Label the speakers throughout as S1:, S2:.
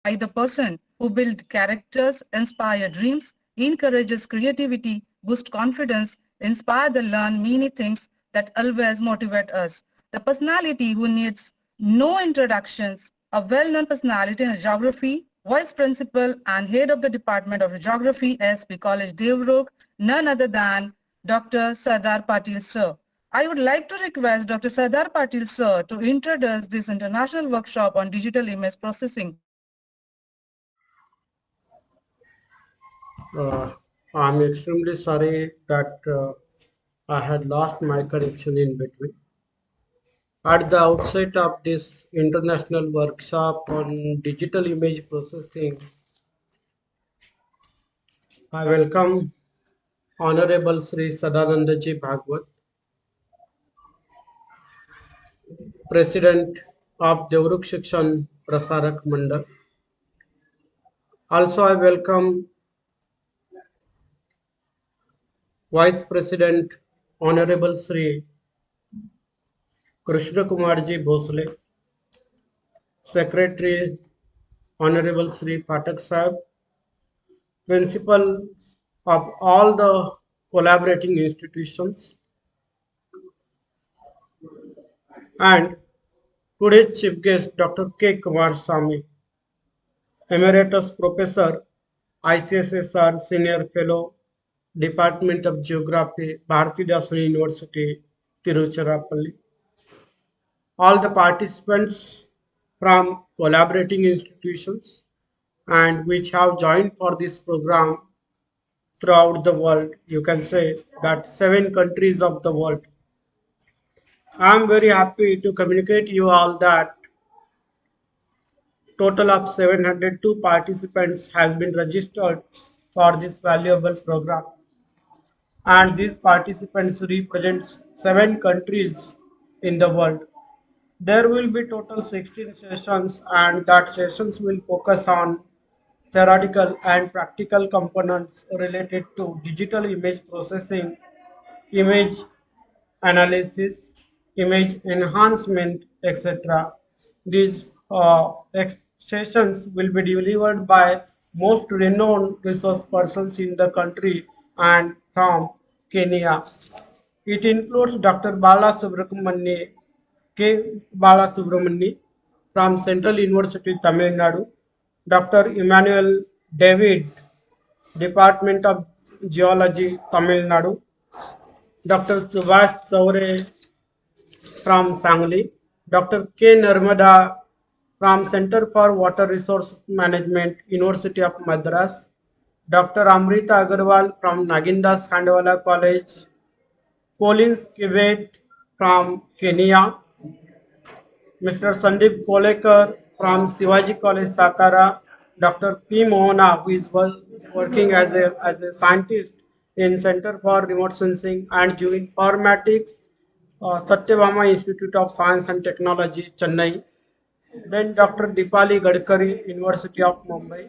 S1: by the person who build characters, inspire dreams, encourages creativity, boost confidence, inspire the learn many things that always motivate us. The personality who needs no introductions, a well-known personality in geography, vice principal and head of the Department of Geography, SP College Devrok, none other than Dr. Sardar Patil sir. I would like to request Dr. Sardar Patil sir to introduce this international workshop on digital image processing.
S2: Uh, I'm extremely sorry that I had lost my connection in between. At the outset of this international workshop on digital image processing, I welcome Honorable Sri Sadanandaji Bhagwat, President of Devruk Shikshan Prasarak Mandal. Also, I welcome Vice President Honorable Sri Krishna Kumarji Bhosle, Secretary Honorable Sri Patak Sahib, principals of all the collaborating institutions, and today's chief guest Dr. K. Kumar Sami, Emeritus Professor, ICSSR Senior Fellow, Department of Geography, Bharathidasan University, Tiruchirappalli. All the participants from collaborating institutions and which have joined for this program throughout the world. You can say that 7 countries of the world. I am very happy to communicate you all that total of 702 participants has been registered for this valuable program, and these participants represent 7 countries in the world. There will be total 16 sessions, and that sessions will focus on theoretical and practical components related to digital image processing, image analysis, image enhancement, etc. These sessions will be delivered by most renowned resource persons in the country and from Kenya. It includes Dr. Bala Subramani, K. Bala Subramani from Central University, Tamil Nadu, Dr. Emmanuel David, Department of Geology, Tamil Nadu, Dr. Subhash Chaure from Sangli, Dr. K. Narmada from Center for Water Resource Management, University of Madras, Dr. Amrita Agarwal from Nagindas Khandwala College, Collins Kivet from Kenya, Mr. Sandeep Kolekar from Shivaji College, Sakara, Dr. P. Mohana, who is working as a scientist in Center for Remote Sensing and Geoinformatics, Satyabama Institute of Science and Technology, Chennai. Then Dr. Dipali Gadkari, University of Mumbai.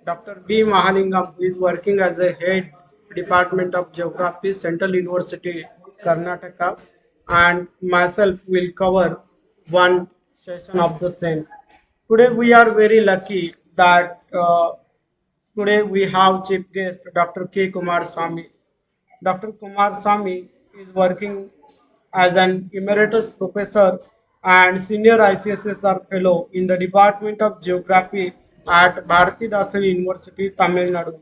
S2: Dr. B. Mahalingam, who is working as a head Department of Geography, Central University, Karnataka, and myself will cover one session of the same. Today we are very lucky that today we have chief guest Dr. K. Kumar Sami. Dr. Kumar Sami is working as an emeritus professor and senior ICSSR fellow in the Department of Geography at Bharathidasan University, Tamil Nadu.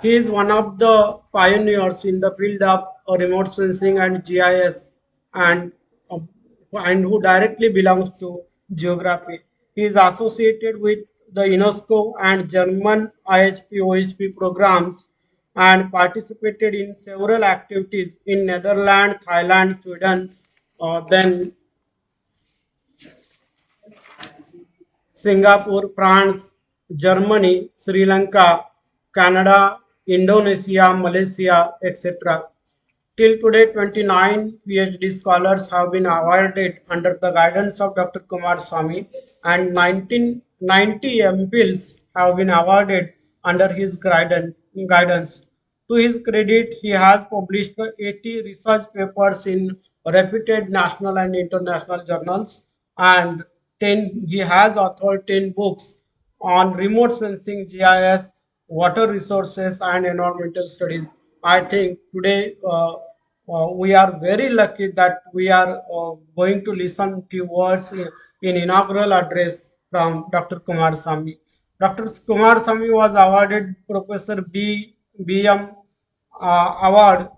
S2: He is one of the pioneers in the field of remote sensing and GIS, and uh, and who directly belongs to geography. He is associated with the UNESCO and German IHP OHP programs and participated in several activities in Netherlands, Thailand, Sweden, then Singapore, France, Germany, Sri Lanka, Canada, Indonesia, Malaysia, etc. Till today, 29 PhD scholars have been awarded under the guidance of Dr. Kumar Swamy, and 1990 MPhils have been awarded under his guidance. To his credit, he has published 80 research papers in reputed national and international journals, and 10, he has authored 10 books on remote sensing, GIS, water resources, and environmental studies. I think today we are very lucky that we are going to listen to words in inaugural address from Dr. Kumar Sami. Dr. Kumar Sami was awarded Professor B.M. Award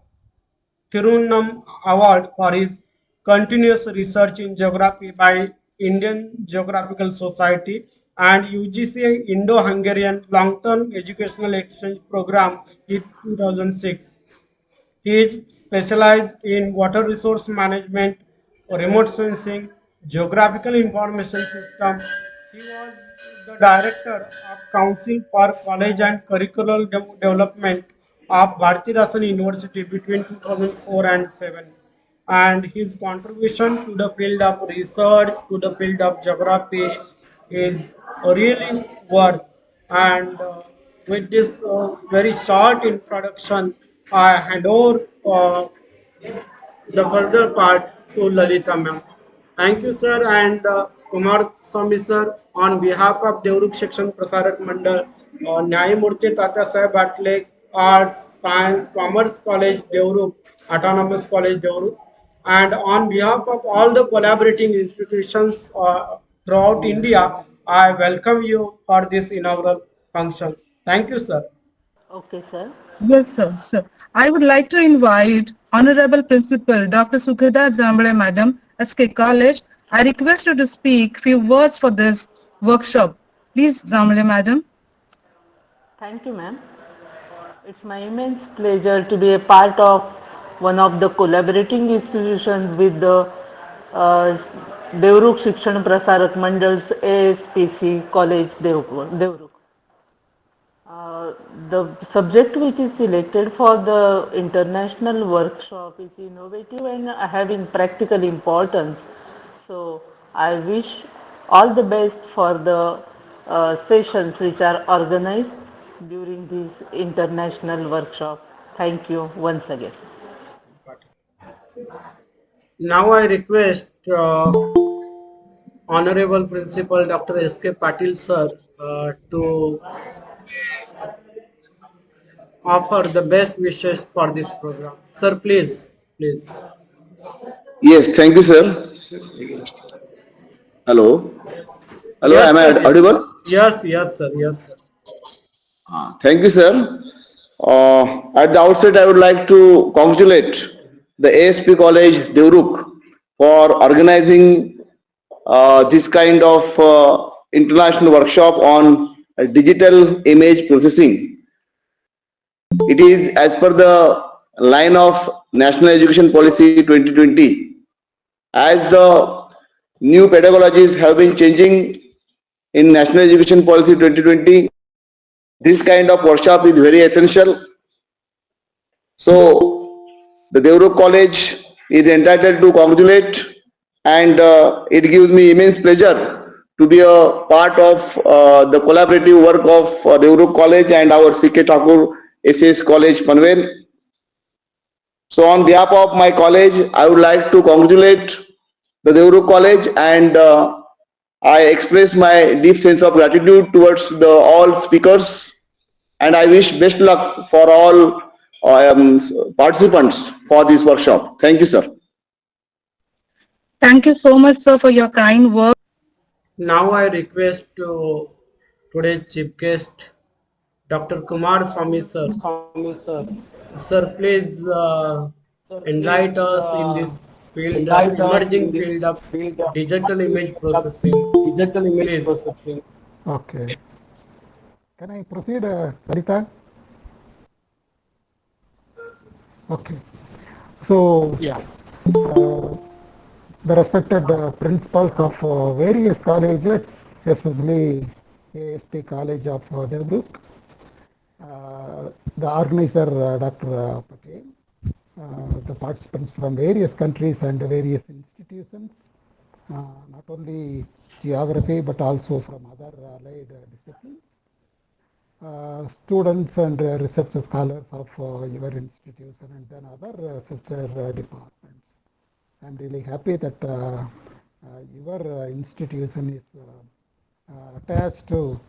S2: Tirunam Award for his continuous research in geography by Indian Geographical Society and UGC Indo-Hungarian Long-Term Educational Exchange Program in 2006. He is specialized in water resource management, remote sensing, geographical information system. He was the director of Council for College and Curricular Development of Bharati Rasan University between 2004 and 7. And his contribution to the field of research, to the field of geography is really worth. And with this very short introduction, I hand over the further part to Lalita ma'am. Thank you, sir, and Kumar Swami sir, on behalf of Devruk Shikshan Prasarak Mandal, Nyayamurti Tata Saheb Atle, Arts, Science, Commerce College, Devruk, Autonomous College, Devruk, and on behalf of all the collaborating institutions throughout India, I welcome you for this inaugural function. Thank you, sir.
S3: Okay, sir.
S1: Yes, sir. Sir, I would like to invite Honorable Principal Dr. Sukheda Jamble Madam, SK College. I request you to speak few words for this workshop. Please, Jamble Madam.
S3: Thank you, ma'am. It's my immense pleasure to be a part of one of the collaborating institutions with the uh, Devruk Shikshan Prasarak Mandal's ASPC College Devruk. Uh, the subject which is selected for the international workshop is innovative and having practical importance. So I wish all the best for the sessions which are organized during this international workshop. Thank you once again.
S2: Now I request Honorable Principal Dr. S.K. Patil sir to offer the best wishes for this program. Sir, please, please.
S4: Yes, thank you, sir. Hello. Hello,
S2: Yes,
S4: am I
S2: sir. Yes,
S4: audible?
S2: yes, sir. Yes, sir.
S4: Thank you, sir. At the outset, I would like to congratulate the ASP College, Devruk, for organizing this kind of international workshop on digital image processing. It is as per the line of National Education Policy 2020. As the new pedagogies have been changing in National Education Policy 2020, this kind of workshop is very essential. So the Devruk College is entitled to congratulate, and it gives me immense pleasure to be a part of the collaborative work of Devruk College and our CK Thakur SS College Panvel. So on behalf of my college, I would like to congratulate the Devruk College, and I express my deep sense of gratitude towards the all speakers, and I wish best luck for all participants for this workshop. Thank you, sir.
S1: Thank you so much, sir, for your kind words.
S2: Now I request today's chief guest, Dr. Kumar Swami sir. Sir, please enlighten us in this field, emerging field of digital image processing. Please.
S5: Okay. Can I proceed, Sarita? Okay. So, the respected principals of various colleges, especially AST College of Devruk, the organizer, Dr. Patel, the participants from various countries and various institutions, not only geography but also from other allied disciplines. Students and research scholars of your institution and then other sister departments. I'm really happy that your institution is attached to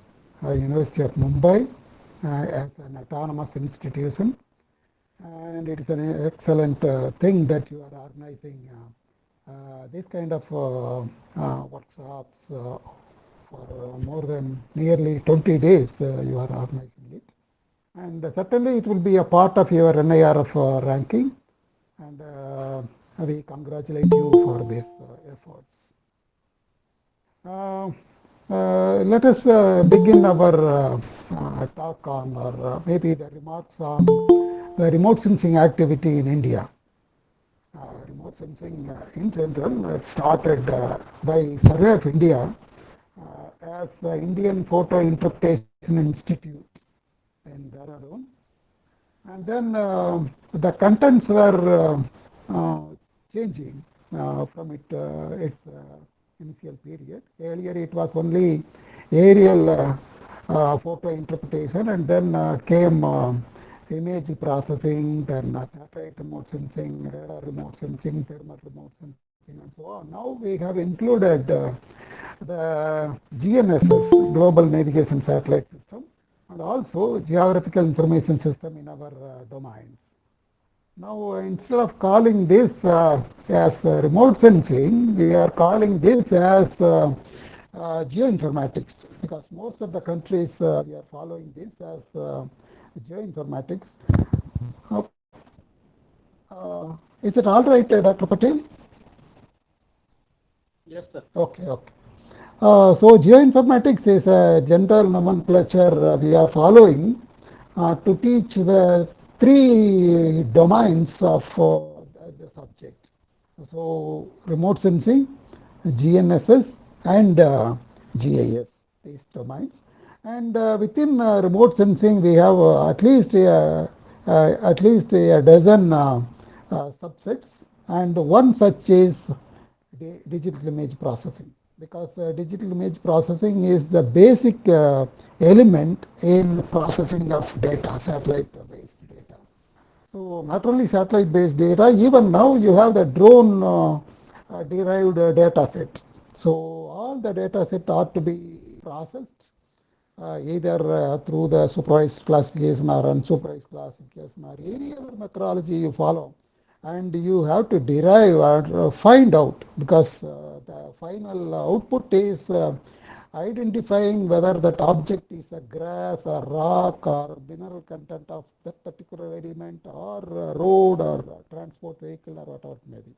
S5: University of Mumbai as an autonomous institution, and it is an excellent thing that you are organizing this kind of workshops for more than nearly 20 days. You are organizing it, and certainly it will be a part of your NIRF ranking, and we congratulate you for these efforts. Let us begin our talk on, or maybe the remarks on the remote sensing activity in India. Remote sensing in general, it started by Survey of India as the Indian Photo Interpretation Institute in Dehradun. And then the contents were changing from its initial period. Earlier it was only aerial photo interpretation, and then came image processing, then satellite remote sensing, radar remote sensing, thermal remote sensing, and so on. Now we have included the GNSS, Global Navigation Satellite System, and also Geographical Information System in our domains. Now, instead of calling this as remote sensing, we are calling this as geoinformatics, because most of the countries we are following this as geoinformatics. Is it all right, Dr. Patel?
S2: Yes, sir.
S5: Okay, okay. So geoinformatics is a general nomenclature we are following to teach the three domains of the subject. So remote sensing, GNSS, and GIS, these domains. And within remote sensing, we have at least a dozen subsets, and one such is digital image processing, because digital image processing is the basic element in processing of data, satellite-based data. So not only satellite-based data, even now you have the drone derived data set. So all the data set ought to be processed either through the supervised classification or unsupervised classification or any other methodology you follow, and you have to derive or find out, because the final output is identifying whether that object is a grass or rock or mineral content of that particular element or road or transport vehicle or whatever it may be.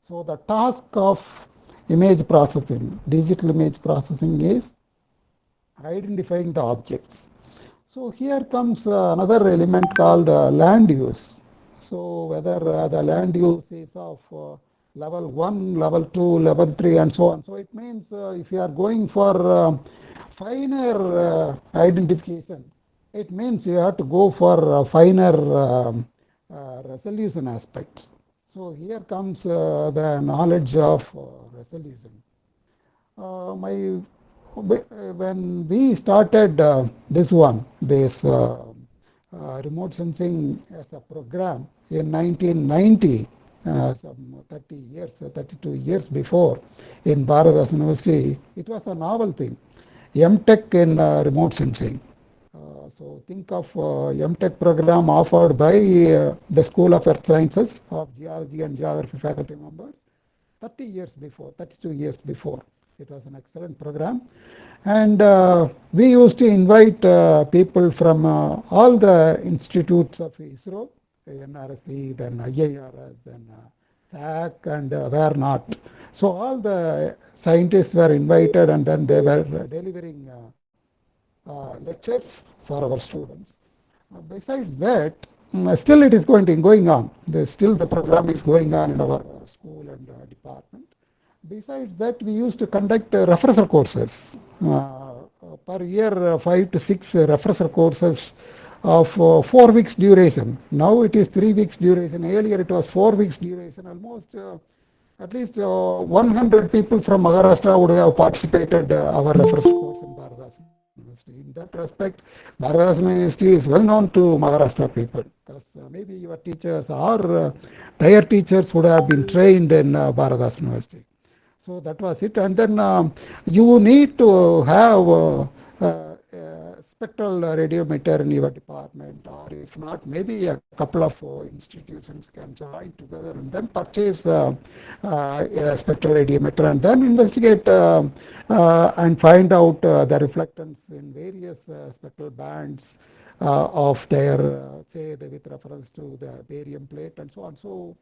S5: So the task of image processing, digital image processing, is identifying the objects. So here comes another element called land use. So whether the land use is of level 1, level 2, level 3, and so on. So it means if you are going for finer identification, it means you have to go for finer resolution aspects. So here comes the knowledge of resolution. When we started this remote sensing as a program in 1990, some 30 years, 32 years before, in Bharat University, it was a novel thing, M.Tech in remote sensing. So think of M.Tech program offered by the School of Earth Sciences of Geology and Geography faculty members 30 years before, 32 years before. It was an excellent program, and we used to invite people from all the institutes of ISRO, NRSE, then IIRS, then SAC, and where not. So all the scientists were invited, and then they were delivering lectures for our students. Besides that, still it is going on. Still the program is going on in our school and department. Besides that, we used to conduct refresher courses. Per year, 5 to 6 refresher courses of 4 weeks duration. Now it is 3 weeks duration. Earlier it was 4 weeks duration. Almost at least 100 people from Maharashtra would have participated our refresher course in Bharat University. In that respect, Bharat University is well known to Maharashtra people, because maybe your teachers or their teachers would have been trained in Bharat University. So that was it. And then you need to have spectral radiometer in your department, or if not, maybe a couple of institutions can join together and then purchase a spectral radiometer and then investigate and find out the reflectance in various spectral bands of their, say, with reference to the barium plate and so on. So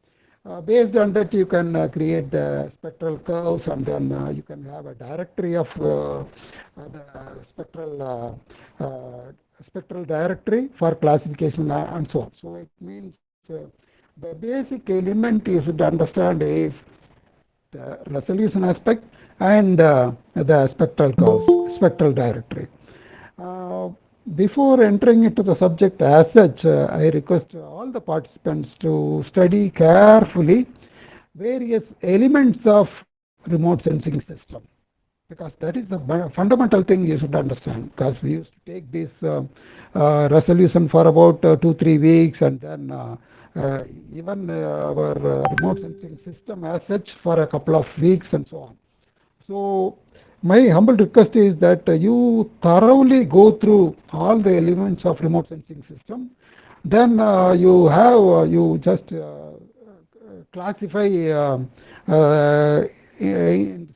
S5: based on that, you can create the spectral curves, and then you can have a directory of the spectral directory for classification and so on. So it means the basic element you should understand is the resolution aspect and the spectral curves, spectral directory. Uh, Before entering into the subject as such, I request all the participants to study carefully various elements of remote sensing system, because that is the fundamental thing you should understand, because we used to take this resolution for about 2-3 weeks, and then even our remote sensing system as such for a couple of weeks and so on. So my humble request is that you thoroughly go through all the elements of remote sensing system. Then you just classify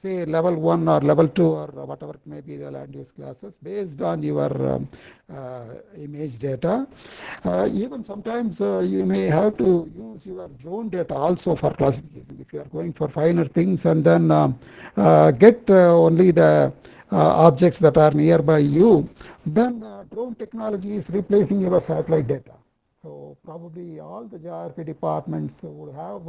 S5: say level 1 or level 2 or whatever it may be the land use classes based on your image data. Even sometimes you may have to use your drone data also for classification if you are going for finer things, and then get only the objects that are nearby you. Then drone technology is replacing your satellite data. So probably all the geography departments will have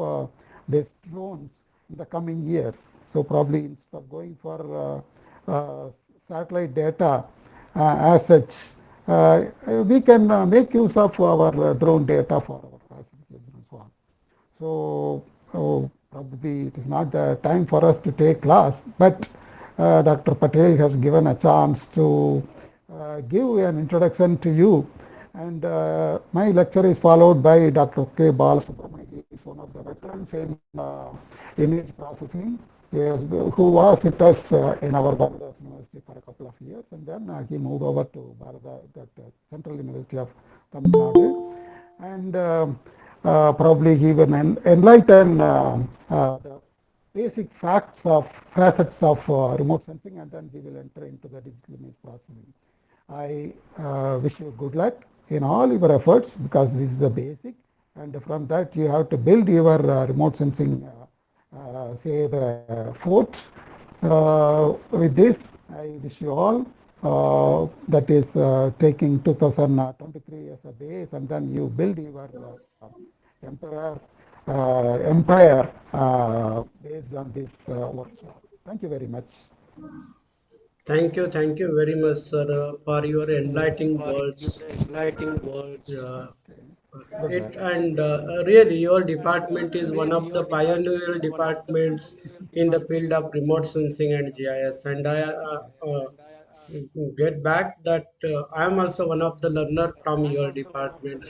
S5: these drones in the coming years. So probably instead of going for satellite data as such, we can make use of our drone data for our classification and so on. So probably it is not the time for us to take class, but Dr. Patel has given a chance to give an introduction to you. And my lecture is followed by Dr. K. Balasubramanian. He is one of the veterans in image processing, who was with us in our Bangladesh University for a couple of years, and then he moved over to Central University of Tamil Nadu. And probably he will enlighten the basic facets of remote sensing, and then we will enter into the digital image processing. I wish you good luck in all your efforts, because this is the basic, and from that you have to build your remote sensing, say the forts. With this, I wish you all that is taking 2023 as a base, and then you build your empire based on this workshop. Thank you very much.
S2: Thank you very much, sir, for your enlightening words. Uh,
S5: Good
S2: it
S5: luck.
S2: and Really, your department is one of the pioneer departments in the field of remote sensing and GIS. And I get back that I am also one of the learner from your department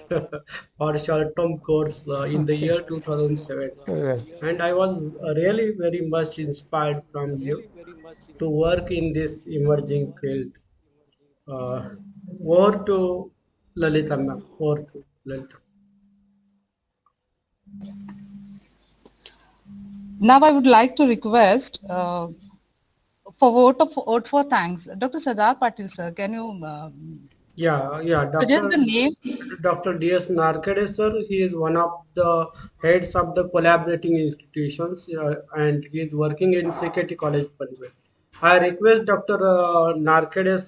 S2: for short-term course in the year 2007,
S5: Yes.
S2: and I was really very much inspired from you to work in this emerging field. Uh, Over to Lalita ma'am. Over to Lalita.
S1: Now I would like to request for vote for thanks. Dr. Sadar Patil, sir, can you
S2: Yeah,
S1: suggest the name?
S2: Dr. D.S. Narkade, sir, he is one of the heads of the collaborating institutions, and he is working in Security College, Panvel. I request Dr. Narkade,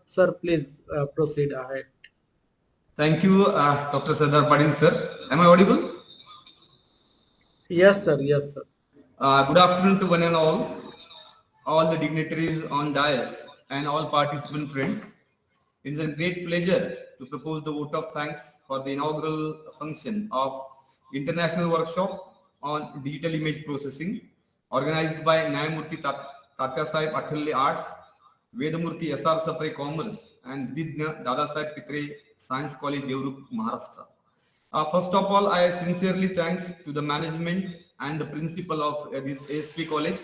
S2: sir, please proceed ahead.
S6: Thank you, Dr. Sardar Padin, sir. Am I audible?
S2: Yes, sir. Yes, sir.
S6: Good afternoon to one and all the dignitaries on dais, and all participant friends. It is a great pleasure to propose the vote of thanks for the inaugural function of International Workshop on Digital Image Processing, organized by Nyamurthy Tatya Sahib Athalye Arts, Vedamurthy S.R. Sapre Commerce, and Vidya Dada Sahib Pitre Science College, Devruk, Maharashtra. First of all, I sincerely thanks to the management and the principal of this ASP college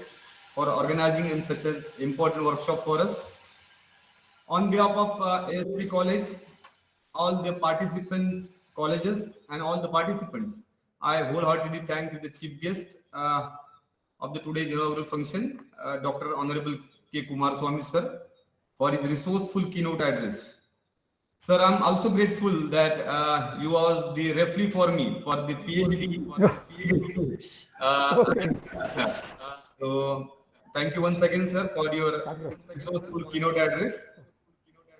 S6: for organizing in such an important workshop for us. On behalf of ASP College, all the participant colleges and all the participants, I wholeheartedly thank the chief guest of the today's inaugural function, Dr. Honorable K. Kumar Swamy sir, for his resourceful keynote address. Sir, I'm also grateful that you was the referee for me for the PhD. So thank you once again, sir, for your resourceful keynote address.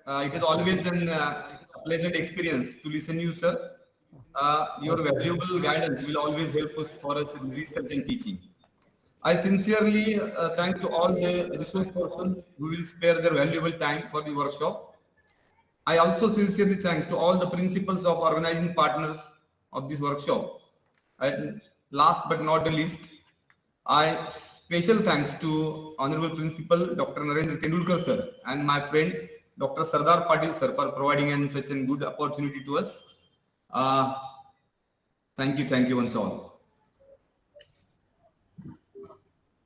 S6: It is always a pleasant experience to listen to you, sir. Your valuable guidance will always help us in research and teaching. I sincerely thank to all the resource persons who will spare their valuable time for the workshop. I also sincerely thanks to all the principals of organizing partners of this workshop. And last but not the least, I special thanks to Honorable Principal Dr. Narendra Tendulkar sir and my friend Dr. Sardar Patil sir for providing such a good opportunity to us. Thank you once all.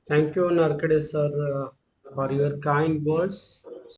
S2: Thank you, Narkade sir, for your kind words.